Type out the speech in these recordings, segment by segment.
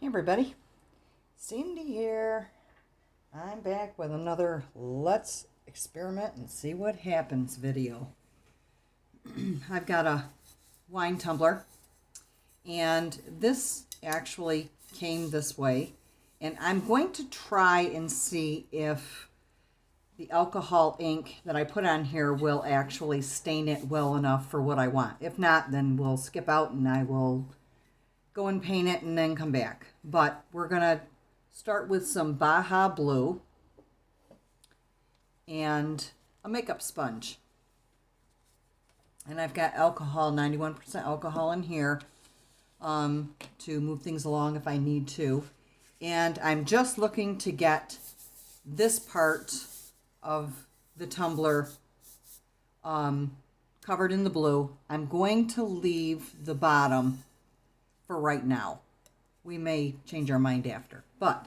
Hey everybody, Sandi here. I'm back with another Let's Experiment and See What Happens video. I've got a wine tumbler, and this actually came this way, and I'm going to try and see if the alcohol ink that I put on here will actually stain it well enough for what I want. If not, then we'll skip out and I will go and paint it and then come back. But we're gonna start with some Baja Blue and a makeup sponge. And I've got alcohol, 91% alcohol in here to move things along if I need to. And I'm just looking to get this part of the tumbler covered in the blue. I'm going to leave the bottom for right now. We may change our mind after, but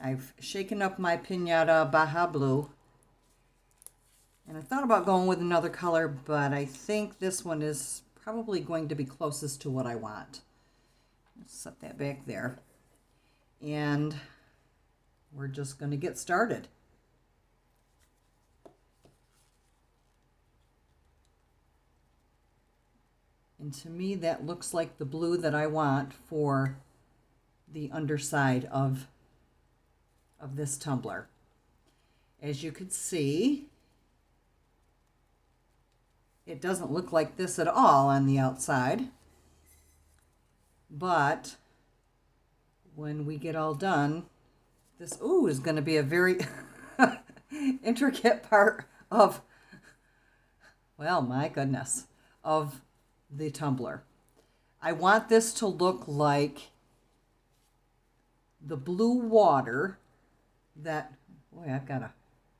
I've shaken up my Pinata Baja Blue, and I thought about going with another color, but I think this one is probably going to be closest to what I want. Let's set that back there, and we're just going to get started. And to me, that looks like the blue that I want for the underside of this tumbler. As you can see, it doesn't look like this at all on the outside. But when we get all done, this is going to be a very intricate part of, well, my goodness, of the tumbler. I want this to look like the blue water that, boy, I've got a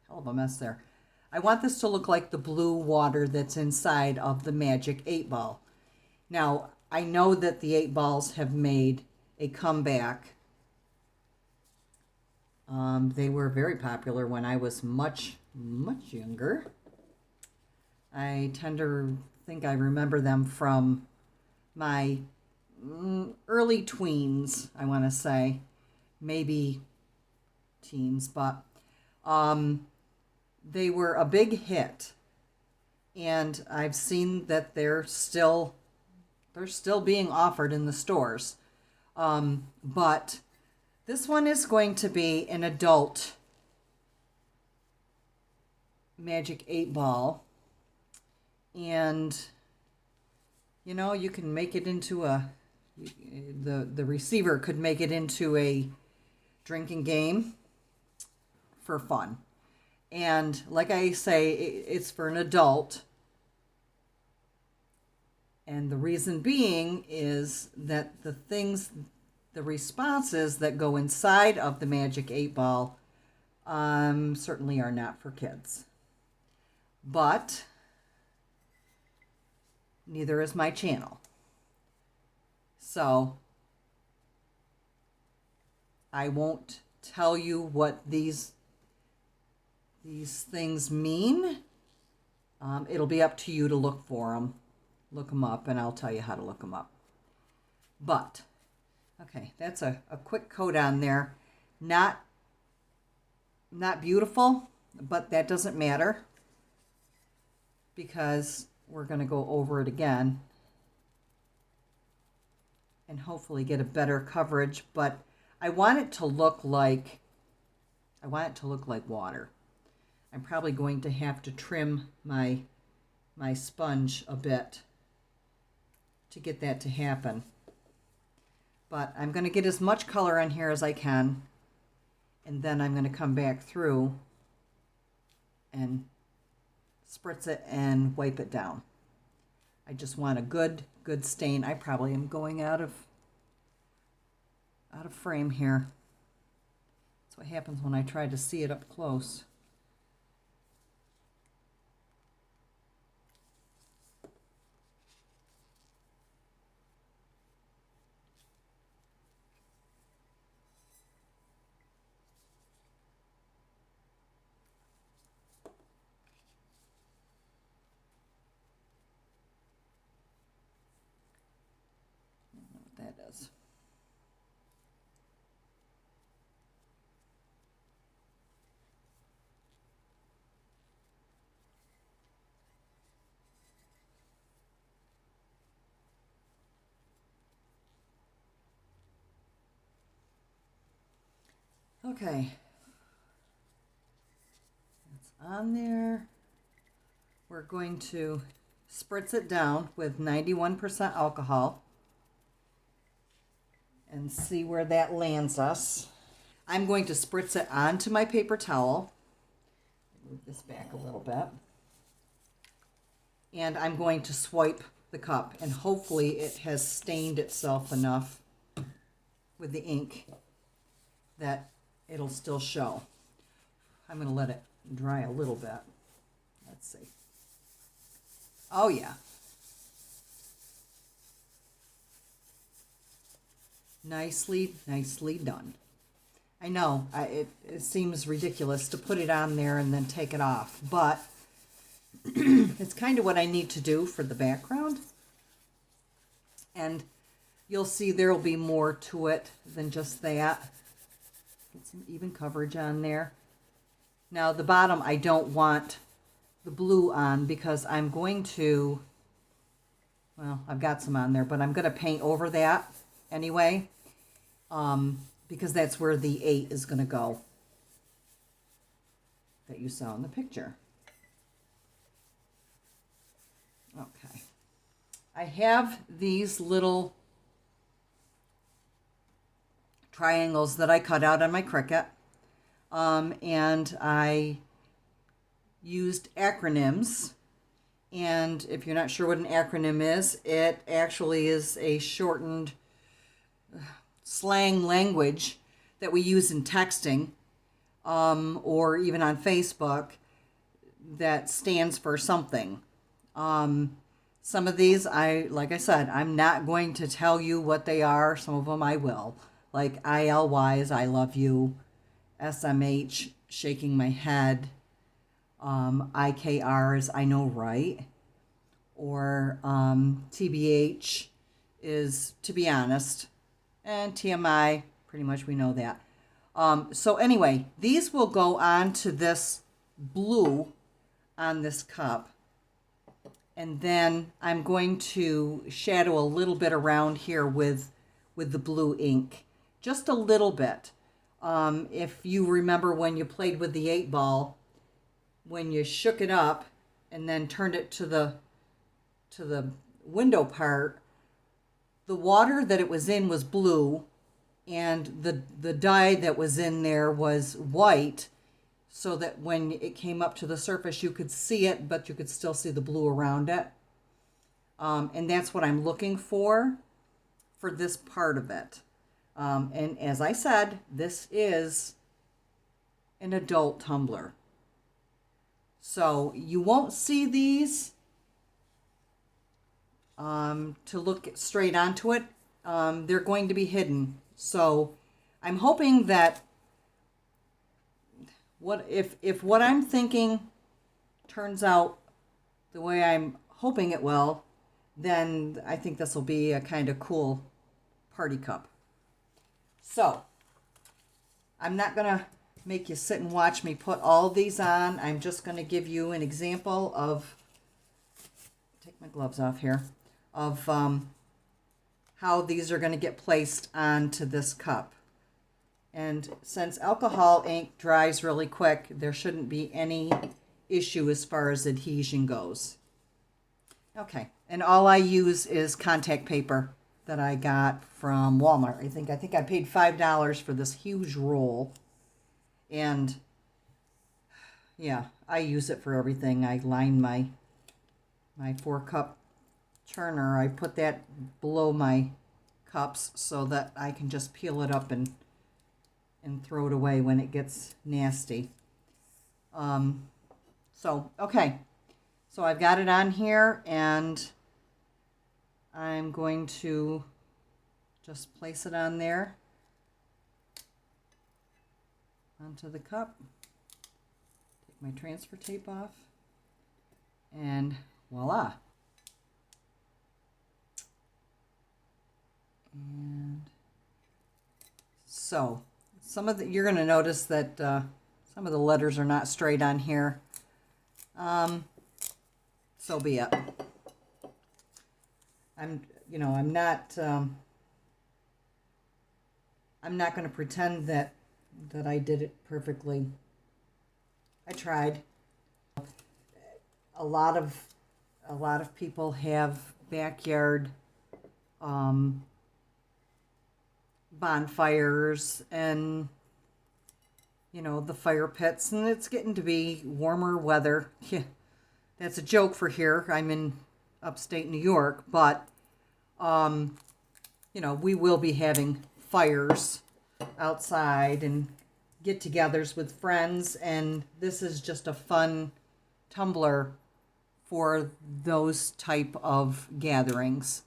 hell of a mess there. I want this to look like the blue water that's inside of the Magic 8 Ball. Now, I know that the 8 balls have made a comeback. They were very popular when I was much younger. I tend to think I remember them from my early tweens, I want to say, maybe teens, but they were a big hit, and I've seen that they're still being offered in the stores, but this one is going to be an adult Magic 8 Ball. And you know, you can make it into the receiver could make it into a drinking game for fun. And like I say, it's for an adult. And the reason being is that the responses that go inside of the Magic 8 Ball certainly are not for kids. But neither is my channel. So I won't tell you what these things mean. It'll be up to you to look for them. Look them up, and I'll tell you how to look them up. But, okay, that's a quick coat on there. Not beautiful, but that doesn't matter, because we're going to go over it again and hopefully get a better coverage. But I want it to look like water. I'm probably going to have to trim my sponge a bit to get that to happen. But I'm going to get as much color on here as I can, and then I'm going to come back through and spritz it and wipe it down. I just want a good stain. I probably am going out of frame here. That's what happens when I try to see it up close. That is. Okay. It's on there. We're going to spritz it down with 91% alcohol and see where that lands us. I'm going to spritz it onto my paper towel. Move this back a little bit. And I'm going to swipe the cup, and hopefully it has stained itself enough with the ink that it'll still show. I'm going to let it dry a little bit. Let's see. Oh yeah. Nicely done. I know, it seems ridiculous to put it on there and then take it off, but it's kind of what I need to do for the background. And you'll see there will be more to it than just that. Get some even coverage on there. Now the bottom I don't want the blue on because I'm going to, well, I've got some on there, but I'm going to paint over that anyway, because that's where the 8 is going to go that you saw in the picture. Okay. I have these little triangles that I cut out on my Cricut, and I used acronyms. And if you're not sure what an acronym is, it actually is a shortened slang language that we use in texting, or even on Facebook, that stands for something. Some of these, like I said, I'm not going to tell you what they are. Some of them I will. Like ILY is I love you. SMH, shaking my head. IKR is I know right. Or TBH is to be honest. And TMI, pretty much we know that. So anyway, these will go on to this blue on this cup. And then I'm going to shadow a little bit around here with the blue ink. Just a little bit. If you remember when you played with the 8-ball, when you shook it up and then turned it to the window part, the water that it was in was blue, and the dye that was in there was white, so that when it came up to the surface, you could see it, but you could still see the blue around it. And that's what I'm looking for this part of it. And as I said, this is an adult tumbler. So you won't see these to look straight onto it. They're going to be hidden. So I'm hoping that if what I'm thinking turns out the way I'm hoping it will, then I think this will be a kind of cool party cup. So I'm not going to make you sit and watch me put all these on. I'm just going to give you an example of, take my gloves off here, of how these are going to get placed onto this cup. And since alcohol ink dries really quick, there shouldn't be any issue as far as adhesion goes. Okay, and all I use is contact paper that I got from Walmart. I think I paid $5 for this huge roll. And yeah, I use it for everything. I line my 4-cup turner. I put that below my cups so that I can just peel it up and throw it away when it gets nasty. So, okay. So I've got it on here, and I'm going to just place it on there onto the cup. Take my transfer tape off, and voila. And so you're going to notice that some of the letters are not straight on here. So be it. I'm not going to pretend that that I did it perfectly. I tried. A lot of people have backyard bonfires and, you know, the fire pits, and it's getting to be warmer weather. Yeah, that's a joke for here. I'm in upstate New York, but you know, we will be having fires outside and get-togethers with friends, and this is just a fun tumbler for those type of gatherings.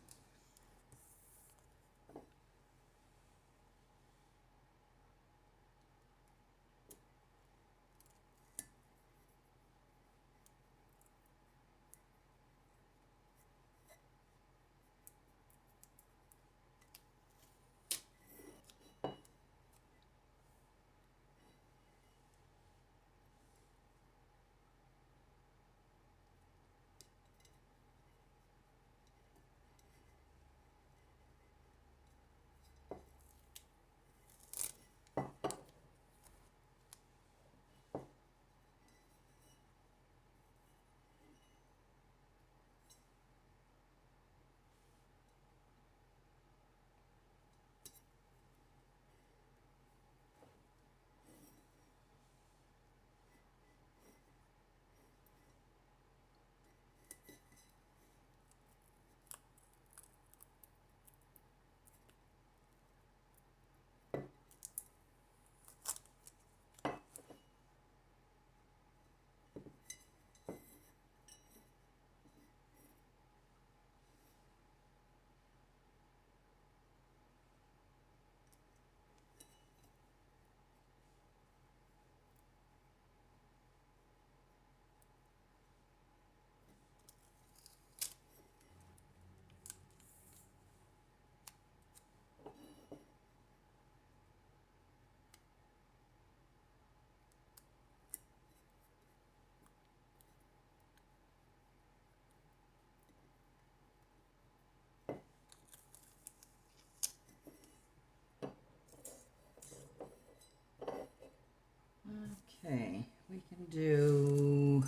Okay, we can do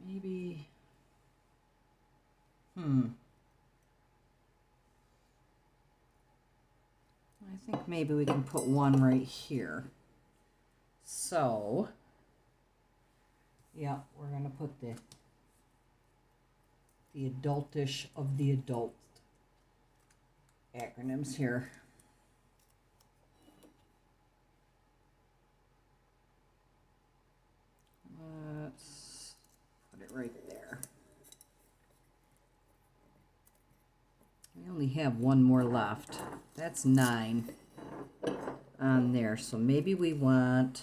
maybe, I think maybe we can put one right here. So, yeah, we're going to put the adultish of the adult acronyms here. Let's put it right there. We only have one more left. That's 9 on there. So maybe we want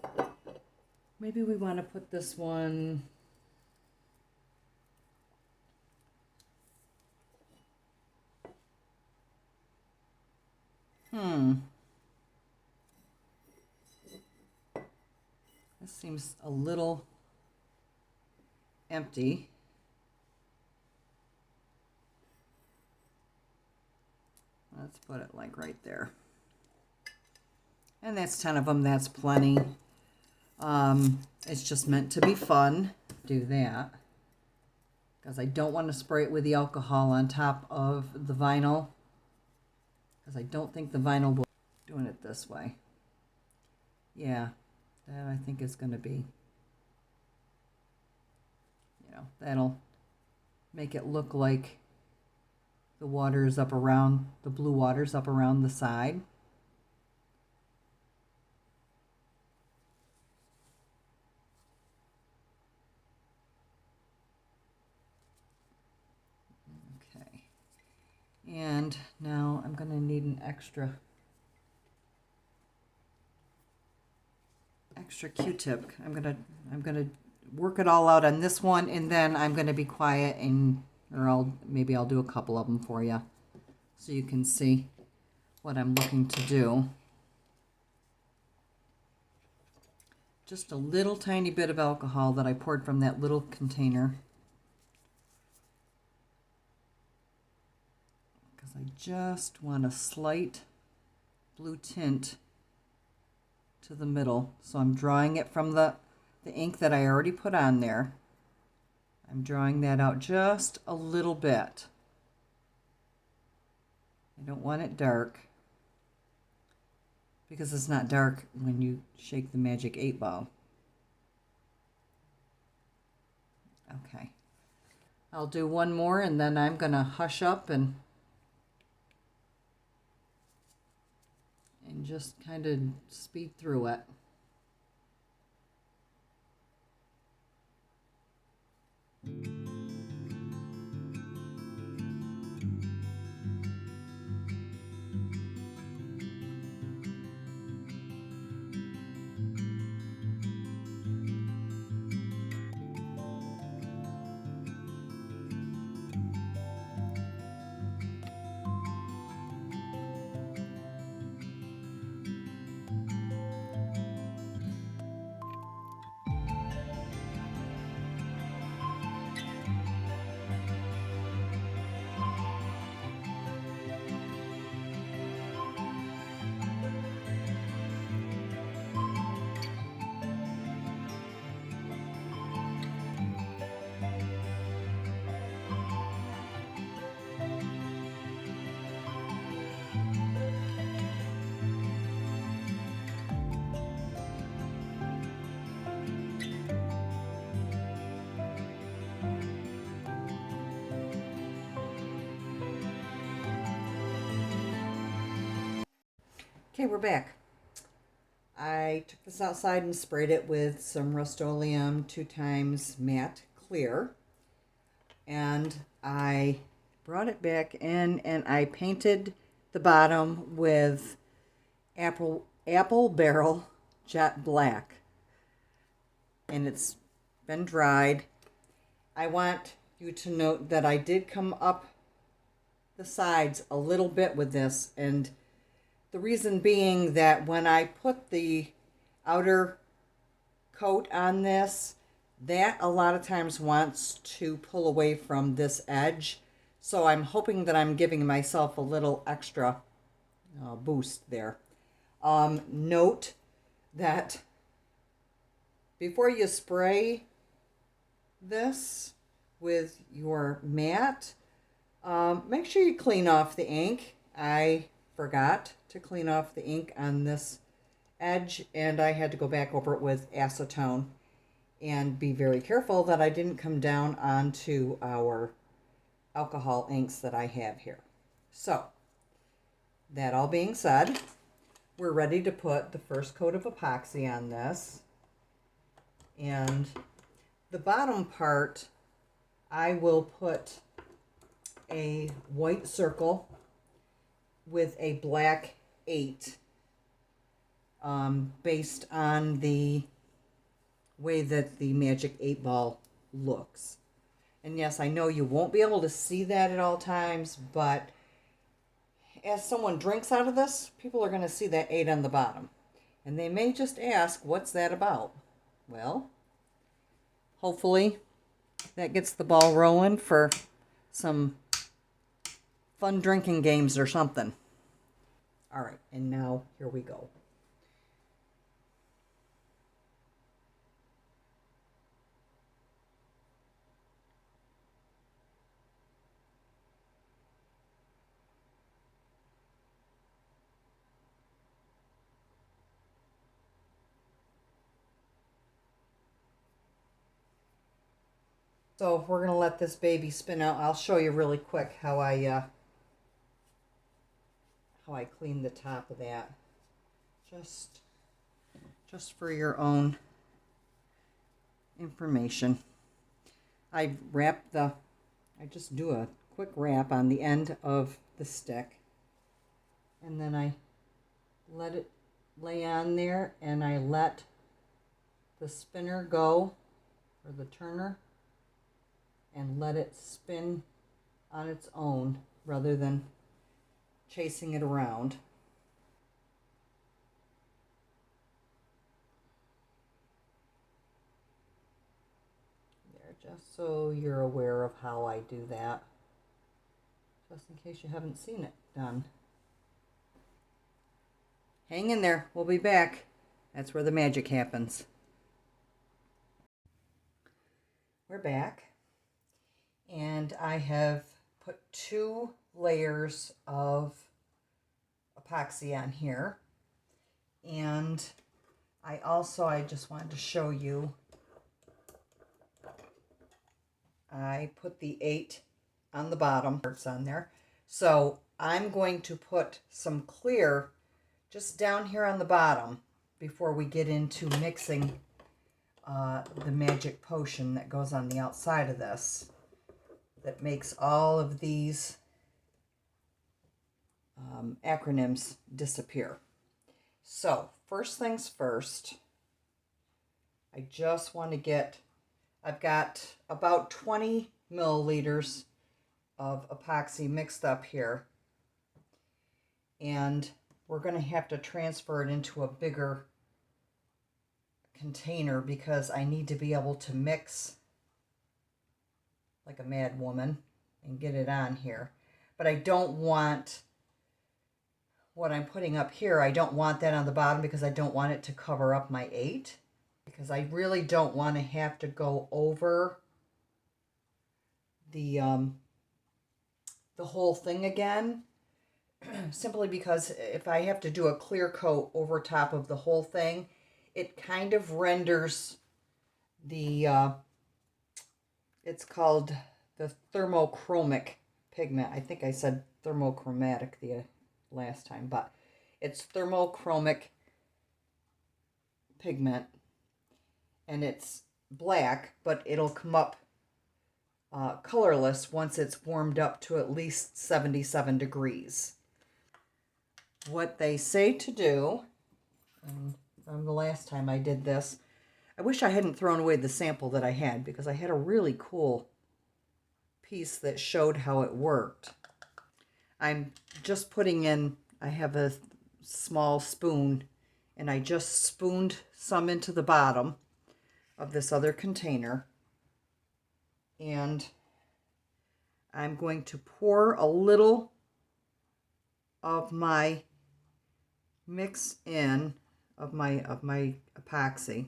to put this one This seems a little empty. Let's put it like right there. And that's 10 of them. That's plenty. It's just meant to be fun. Do that. Because I don't want to spray it with the alcohol on top of the vinyl. Because I don't think the vinyl will. Doing it this way. Yeah, that I think is going to be, you know, that'll make it look like the water is up around, the blue water's up around the side. Okay. And now I'm going to need an extra Q-tip. I'm gonna work it all out on this one, and then I'm gonna be quiet, and maybe I'll do a couple of them for you, so you can see what I'm looking to do. Just a little tiny bit of alcohol that I poured from that little container, because I just want a slight blue tint to the middle. So I'm drawing it from the ink that I already put on there. I'm drawing that out just a little bit. I don't want it dark because it's not dark when you shake the Magic 8 Ball. Okay. I'll do one more and then I'm going to hush up and just kind of speed through it. Okay, we're back. I took this outside and sprayed it with some Rust-Oleum 2x matte clear. And I brought it back in and I painted the bottom with apple barrel jet black. And it's been dried. I want you to note that I did come up the sides a little bit with this, and the reason being that when I put the outer coat on this, that a lot of times wants to pull away from this edge. So I'm hoping that I'm giving myself a little extra boost there. Note that before you spray this with your mat, make sure you clean off the ink. I forgot to clean off the ink on this edge, and I had to go back over it with acetone and be very careful that I didn't come down onto our alcohol inks that I have here. So, that all being said, we're ready to put the first coat of epoxy on this. And the bottom part, I will put a white circle with a black 8 based on the way that the Magic 8 Ball looks. And yes, I know you won't be able to see that at all times, but as someone drinks out of this, people are going to see that 8 on the bottom. And they may just ask, what's that about? Well, hopefully that gets the ball rolling for some fun drinking games or something. All right, and now here we go. So we're going to let this baby spin out. I'll show you really quick how I clean the top of that. Just for your own information. I just do a quick wrap on the end of the stick, and then I let it lay on there, and I let the spinner go, or the turner, and let it spin on its own rather than chasing it around. There, just so you're aware of how I do that, just in case you haven't seen it done. Hang in there. We'll be back. That's where the magic happens. We're back. And I have put 2 layers of epoxy on here. And I just wanted to show you, I put the 8 on the bottom, it's on there. So I'm going to put some clear just down here on the bottom before we get into mixing the magic potion that goes on the outside of this, that makes all of these acronyms disappear. So first things first, I just want to get, I've got about 20 milliliters of epoxy mixed up here, and we're going to have to transfer it into a bigger container because I need to be able to mix like a mad woman and get it on here. But I don't want what I'm putting up here, I don't want that on the bottom because I don't want it to cover up my 8, because I really don't want to have to go over the whole thing again, simply because if I have to do a clear coat over top of the whole thing, it kind of renders the it's called the thermochromic pigment. I think I said thermochromatic the last time, but it's thermochromic pigment, and it's black, but it'll come up colorless once it's warmed up to at least 77 degrees. What they say to do, and from the last time I did this, I wish I hadn't thrown away the sample that I had, because I had a really cool piece that showed how it worked. I'm just putting in, I have a small spoon, and I just spooned some into the bottom of this other container, and I'm going to pour a little of my mix in of my epoxy,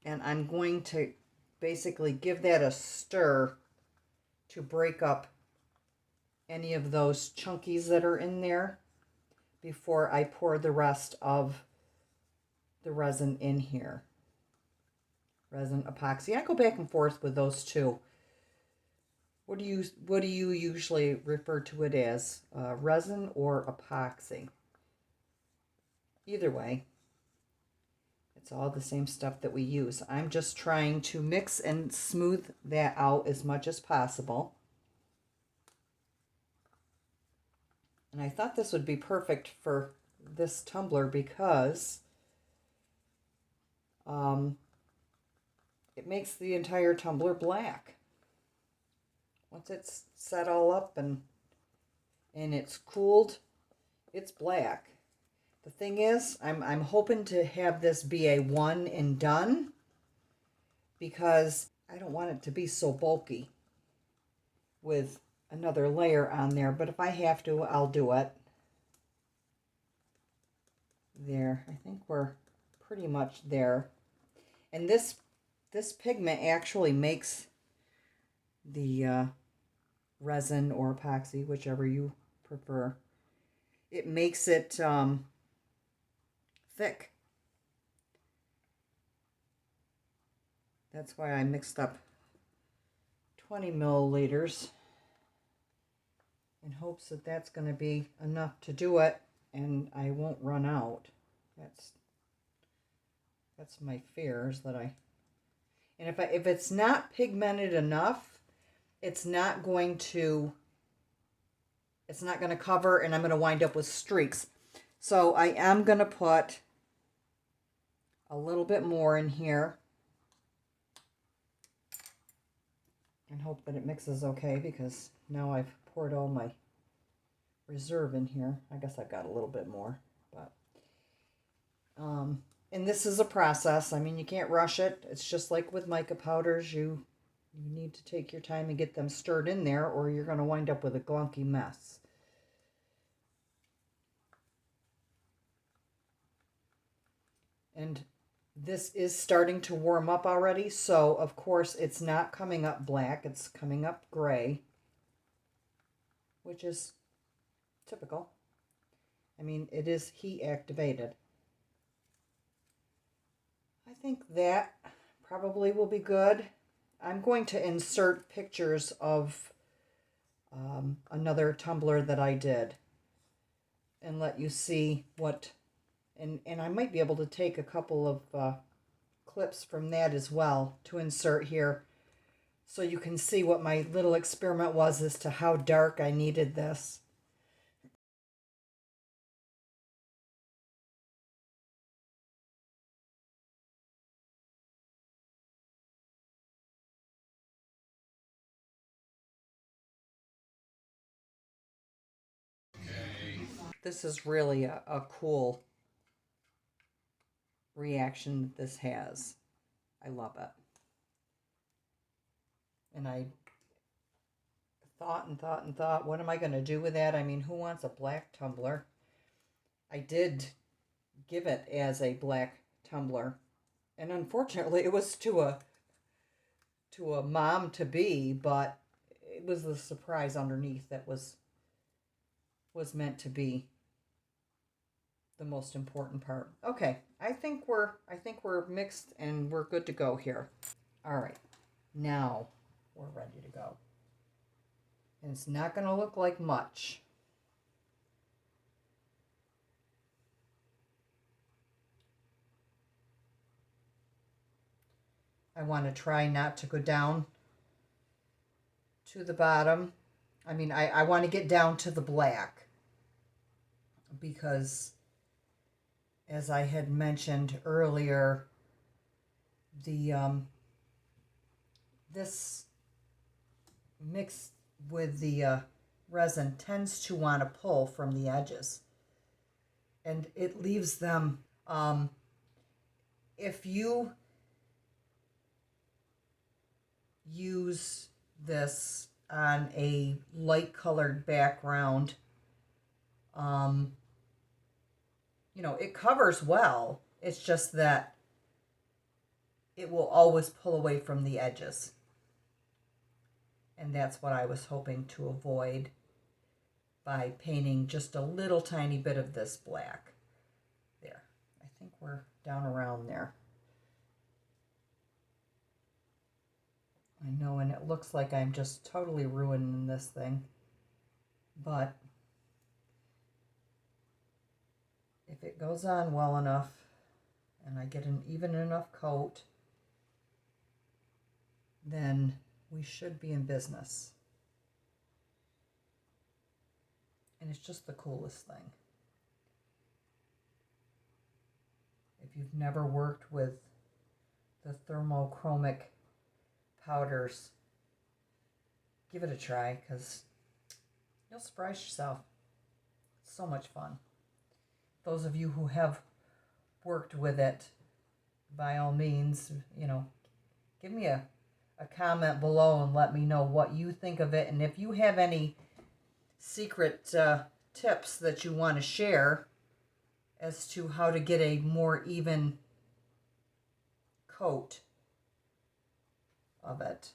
and I'm going to basically give that a stir to break up any of those chunkies that are in there before I pour the rest of the resin in here. Resin, epoxy. I go back and forth with those two. What do you usually refer to it as? Resin or epoxy? Either way, it's all the same stuff that we use. I'm just trying to mix and smooth that out as much as possible. And I thought this would be perfect for this tumbler because it makes the entire tumbler black. Once it's set all up and it's cooled, it's black. The thing is, I'm hoping to have this be a one and done, because I don't want it to be so bulky with another layer on there, but if I have to, I'll do it. There, I think we're pretty much there. And this pigment actually makes the resin or epoxy, whichever you prefer, it makes it thick. That's why I mixed up 20 milliliters in hopes that that's going to be enough to do it and I won't run out. That's my fear, is that and if it's not pigmented enough, it's not going to cover, and I'm going to wind up with streaks. So I am going to put a little bit more in here and hope that it mixes okay, because now I've poured all my reserve in here. I guess I've got a little bit more, but and this is a process. I mean, you can't rush it. It's just like with mica powders. You need to take your time and get them stirred in there, or you're going to wind up with a glunky mess. And this is starting to warm up already, so of course it's not coming up black, it's coming up gray, which is typical. I mean, it is heat activated. I think that probably will be good. I'm going to insert pictures of another tumbler that I did and let you see what, and I might be able to take a couple of clips from that as well to insert here so you can see what my little experiment was as to how dark I needed this. This is really a cool reaction that this has. I love it. And I thought, what am I going to do with that? I mean, who wants a black tumbler? I did give it as a black tumbler, and unfortunately it was to a mom to be, but it was the surprise underneath that was meant to be the most important part. Okay, I think we're mixed and we're good to go here. All right, now we're ready to go. And it's not going to look like much. I want to try not to go down to the bottom. I mean, I want to get down to the black because, as I had mentioned earlier, the this mixed with the resin tends to want to pull from the edges, and it leaves them. If you use this on a light colored background, you know, it covers well. It's just that it will always pull away from the edges. And that's what I was hoping to avoid by painting just a little tiny bit of this black. There. I think we're down around there. I know, and it looks like I'm just totally ruining this thing. But if it goes on well enough and I get an even enough coat, then we should be in business. And it's just the coolest thing. If you've never worked with the Thermochromic Powders, give it a try because you'll surprise yourself. It's so much fun. Those of you who have worked with it, by all means, you know, give me a comment below and let me know what you think of it. And if you have any secret tips that you want to share as to how to get a more even coat of it.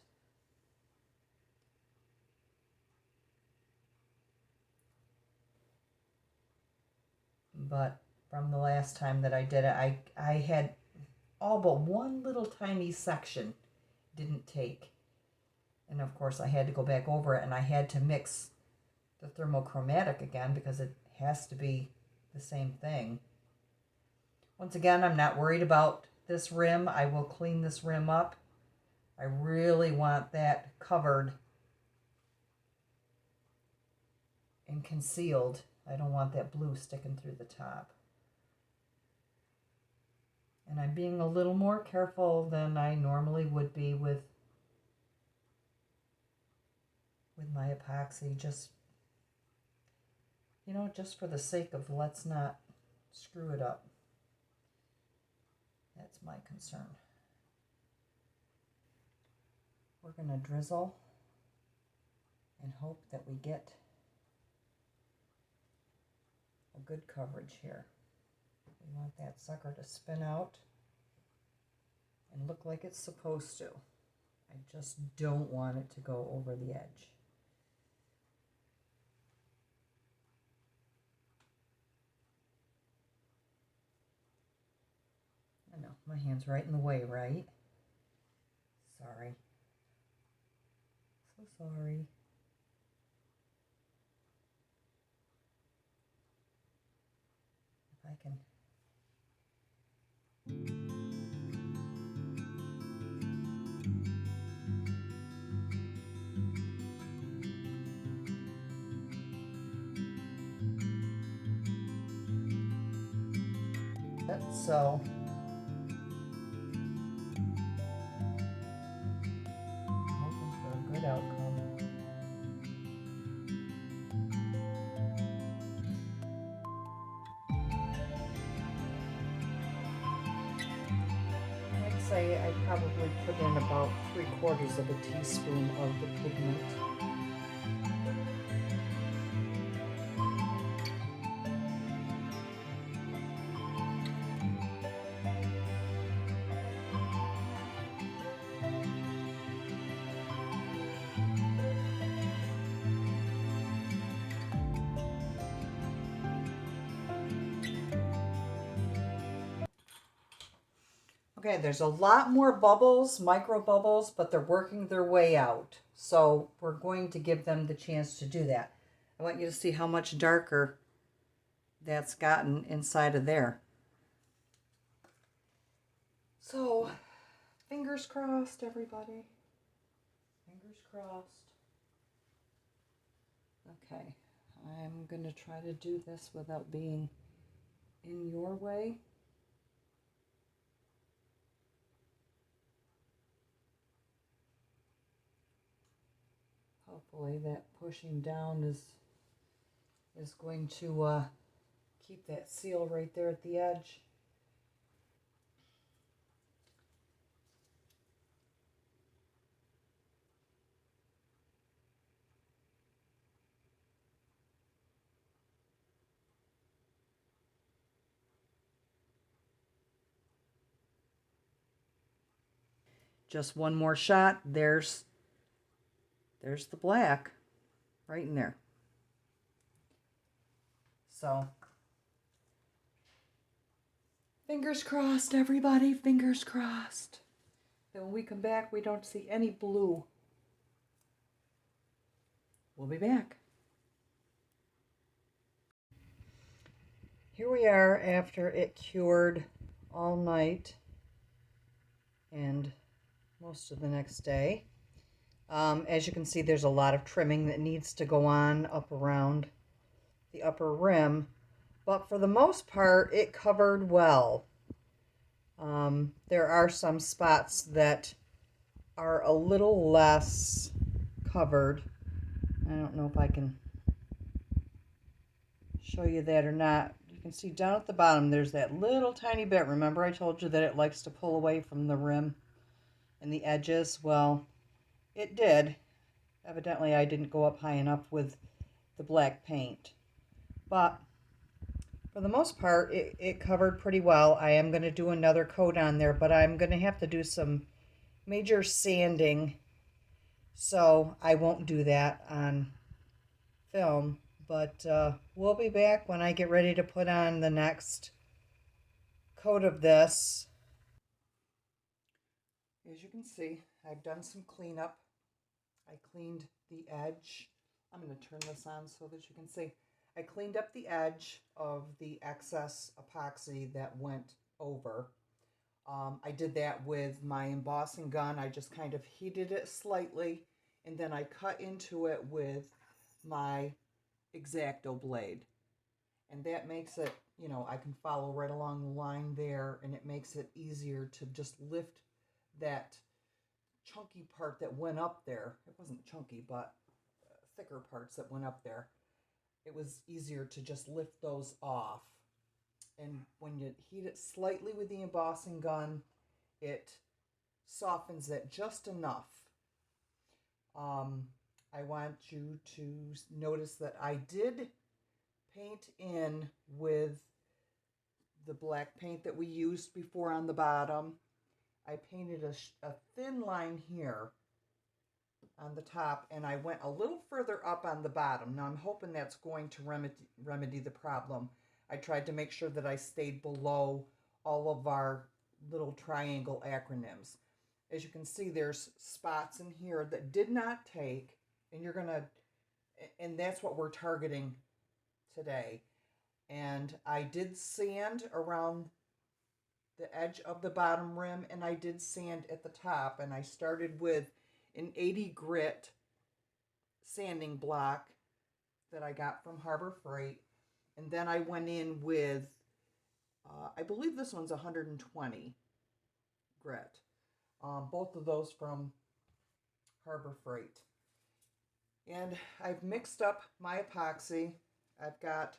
But from the last time that I did it, I had all but one little tiny section didn't take. And of course I had to go back over it and I had to mix the thermochromatic again because it has to be the same thing. Once again, I'm not worried about this rim. I will clean this rim up. I really want that covered and concealed. I don't want that blue sticking through the top. And I'm being a little more careful than I normally would be with my epoxy, just, you know, just for the sake of let's not screw it up. That's my concern. We're going to drizzle and hope that we get a good coverage here. We want that sucker to spin out and look like it's supposed to. I just don't want it to go over the edge. I know, my hand's right in the way, right? Sorry. So sorry. If I can. So hoping for a good outcome. I'd say I probably put in about 3/4 of a teaspoon of the pigment. Okay, there's a lot more bubbles, micro bubbles, but they're working their way out. So we're going to give them the chance to do that. I want you to see how much darker that's gotten inside of there. So, fingers crossed, everybody. Fingers crossed. Okay, I'm going to try to do this without being in your way. Hopefully that pushing down is going to keep that seal right there at the edge. Just one more shot. There's the black right in there. So, fingers crossed, everybody. Fingers crossed. Then when we come back, we don't see any blue. We'll be back. Here we are after it cured all night and most of the next day. As you can see, there's a lot of trimming that needs to go on up around the upper rim, but for the most part, it covered well. There are some spots that are a little less covered. I don't know if I can show you that or not. You can see down at the bottom, there's that little tiny bit. Remember I told you that it likes to pull away from the rim and the edges? Well, it did. Evidently, I didn't go up high enough with the black paint. But for the most part, it covered pretty well. I am going to do another coat on there, but I'm going to have to do some major sanding. So I won't do that on film. But we'll be back when I get ready to put on the next coat of this. As you can see, I've done some cleanup. I cleaned the edge. I'm going to turn this on so that you can see. I cleaned up the edge of the excess epoxy that went over. I did that with my embossing gun. I just kind of heated it slightly, and then I cut into it with my X-Acto blade. And that makes it, you know, I can follow right along the line there, and it makes it easier to just lift that chunky part that went up there. It wasn't chunky, but thicker parts that went up there. It was easier to just lift those off. And when you heat it slightly with the embossing gun, it softens it just enough. I want you to notice that I did paint in with the black paint that we used before on the bottom. I painted a thin line here on the top, and I went a little further up on the bottom. Now I'm hoping that's going to remedy the problem. I tried to make sure that I stayed below all of our little triangle acronyms. As you can see, there's spots in here that did not take, and that's what we're targeting today. And I did sand around the edge of the bottom rim, and I did sand at the top, and I started with an 80 grit sanding block that I got from Harbor Freight, and then I went in with I believe this one's 120 grit, both of those from Harbor Freight. And I've mixed up my epoxy. I've got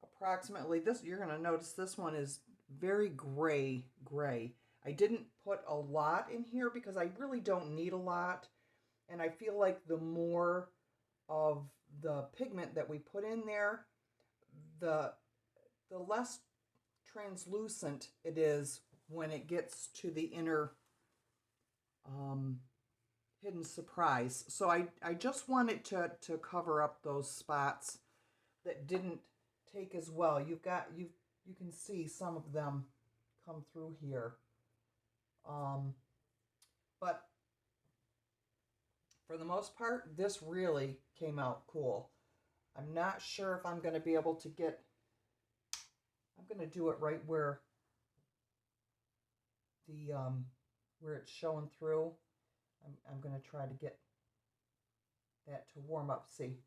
approximately this, you're going to notice this one is very gray. I didn't put a lot in here because I really don't need a lot, and I feel like the more of the pigment that we put in there, the less translucent it is when it gets to the inner hidden surprise. So I just wanted to cover up those spots that didn't take as well. You can see some of them come through here. But for the most part, this really came out cool. I'm not sure if I'm going to be able to get, I'm going to do it right where the, where it's showing through. I'm going to try to get that to warm up. See,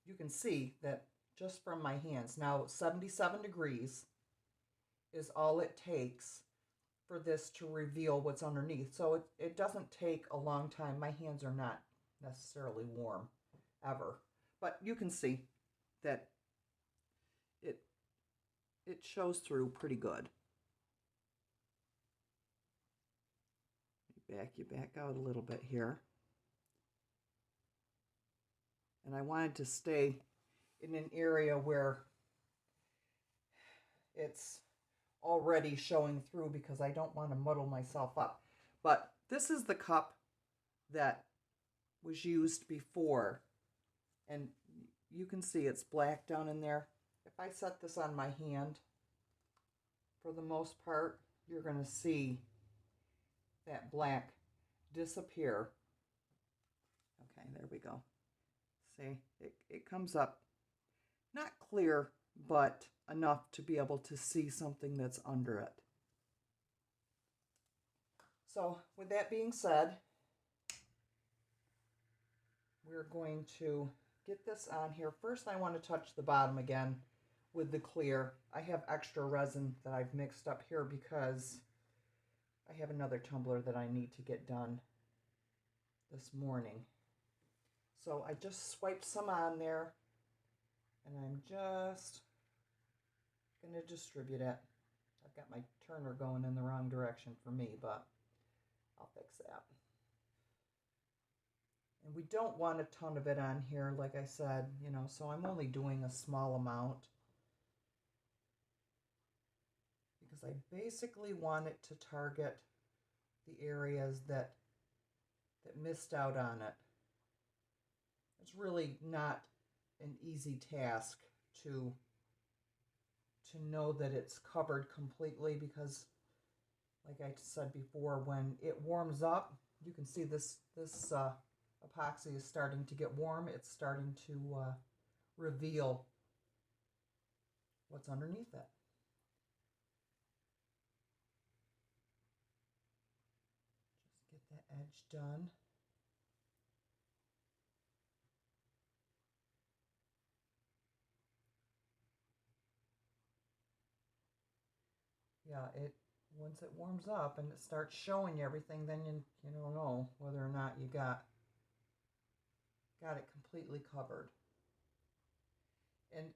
you can see that just from my hands. Now, 77 degrees is all it takes for this to reveal what's underneath. So it doesn't take a long time. My hands are not necessarily warm ever, but you can see that it shows through pretty good. You back out a little bit here. And I wanted to stay in an area where it's already showing through because I don't want to muddle myself up. But this is the cup that was used before, and you can see it's black down in there. If I set this on my hand, for the most part, you're going to see that black disappear. Okay, there we go. See, it comes up not clear, but enough to be able to see something that's under it. So with that being said, we're going to get this on here. First, I want to touch the bottom again with the clear. I have extra resin that I've mixed up here because I have another tumbler that I need to get done this morning. So I just swiped some on there, and I'm just going to distribute it. I've got my turner going in the wrong direction for me, but I'll fix that. And we don't want a ton of it on here, like I said, you know, so I'm only doing a small amount because I basically want it to target the areas that missed out on it. It's really not an easy task to know that it's covered completely because, like I said before, when it warms up, you can see this epoxy is starting to get warm. It's starting to reveal what's underneath it. Just get that edge done. Yeah, once it warms up and it starts showing you everything, then you don't know whether or not you got it completely covered. And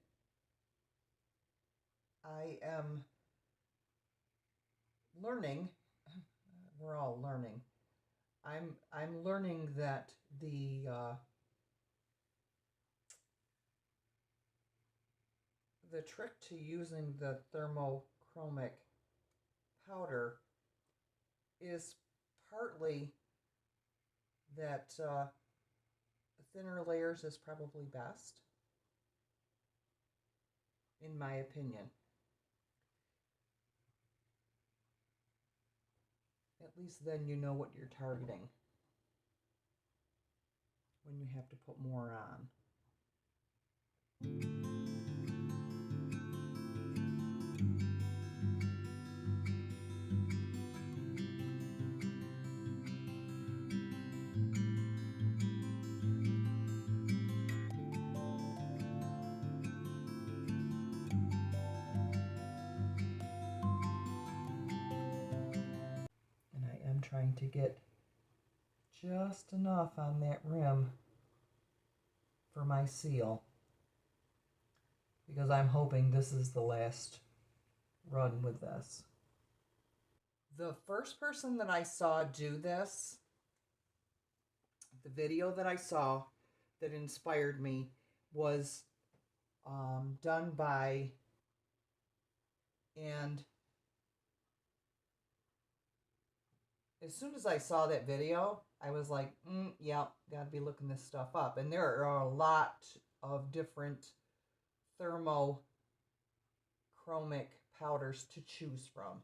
I am learning, we're all learning. I'm learning that the trick to using the thermochromic Thermochromic Powder is partly that thinner layers is probably best, in my opinion. At least then you know what you're targeting when you have to put more on. And I am trying to get just enough on that rim for my seal, because I'm hoping this is the last run with this. The first person that I saw do this, the video that I saw that inspired me, was done by, and as soon as I saw that video, I was like, yeah, gotta be looking this stuff up. And there are a lot of different thermochromic powders to choose from.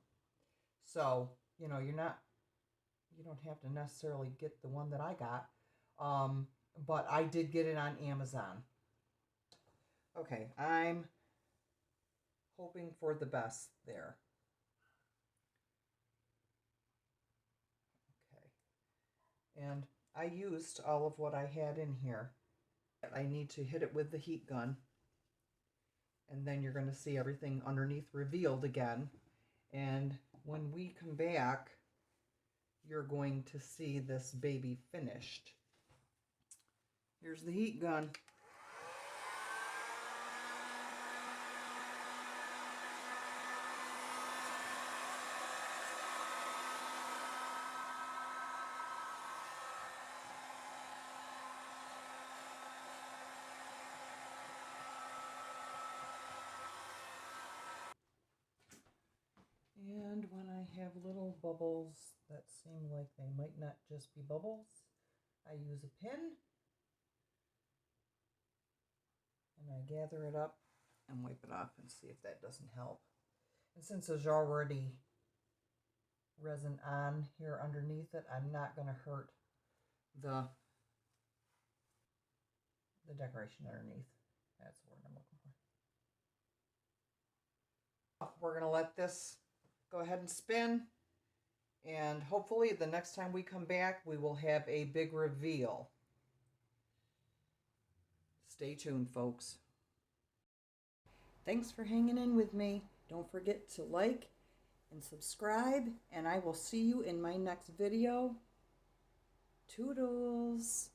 So, you know, you don't have to necessarily get the one that I got. But I did get it on Amazon. Okay, I'm hoping for the best there. Okay. And I used all of what I had in here. I need to hit it with the heat gun. And then you're going to see everything underneath revealed again. And when we come back, you're going to see this baby finished. Here's the heat gun. And when I have little bubbles that seem like they might not just be bubbles, I use a pin and I gather it up and wipe it off and see if that doesn't help. And since there's already resin on here underneath it, I'm not going to hurt the decoration underneath. That's the word I'm looking for. We're going to let this go ahead and spin, and hopefully the next time we come back we will have a big reveal. Stay tuned, folks. Thanks for hanging in with me. Don't forget to like and subscribe, and I will see you in my next video. Toodles!